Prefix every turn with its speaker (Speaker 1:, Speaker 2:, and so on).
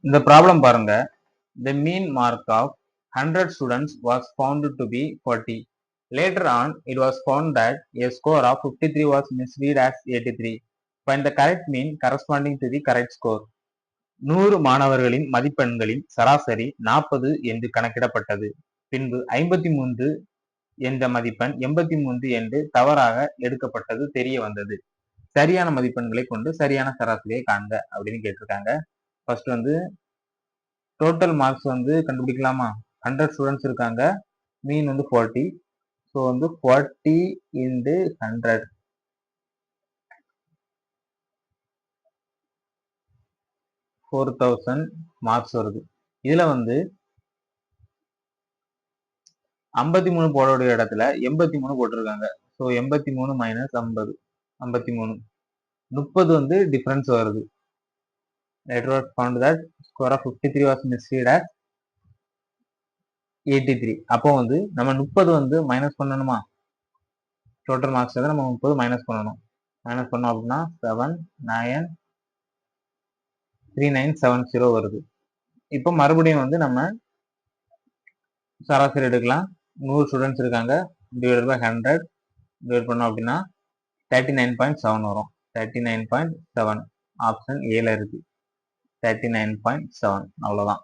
Speaker 1: இந்த ப்ராப்ளம் பாருங்க. The mean mark of 100 students was found to be 40. Later on, it was found that a score of 53 was misread as 83. Find the correct mean corresponding to the correct score. 100 மாணவர்களின் மதிப்பெண்களின் சராசரி 40 என்று கணக்கிடப்பட்டது. பின்பு 53 என்ற மதிப்பெண் 83 என்று தவறாக எடுக்கப்பட்டது தெரிய வந்தது. சரியான மதிப்பெண்களை கொண்டு சரியான சராசரியை காண்க அப்படின்னு கேட்டிருக்காங்க. ஃபர்ஸ்ட் வந்து டோட்டல் மார்க்ஸ் வந்து கண்டுபிடிக்கலாமா? 100 ஸ்டூடெண்ட்ஸ் இருக்காங்க, மீன் வந்து 40. ஸோ வந்து 40 into 100 4000 மார்க்ஸ் வருது. இதுல வந்து 53 போடக்கூடிய இடத்துல 83 போட்டிருக்காங்க. ஸோ 83 மைனஸ் 50 53 30 வந்து டிஃபரன்ஸ் வருது. Later was found that score of 53 was misread as 83. அப்போ வந்து நம்ம 30 வந்து மைனஸ் பண்ணணுமா? டோட்டல் மார்க்ஸ் நம்ம 30 மைனஸ் பண்ணணும். மைனஸ் பண்ணோம் அப்படின்னா 7,93970 வருது. இப்போ மறுபடியும் வந்து நம்ம சராசரி எடுக்கலாம். 100 ஸ்டூடெண்ட்ஸ் இருக்காங்க, டிவைட் பை 100 டிவைட் பண்ணோம் அப்படின்னா 39.7 வரும். 39.7 ஆப்ஷன் ஏல இருக்கு. 39.7 அவ்வளவுதான்.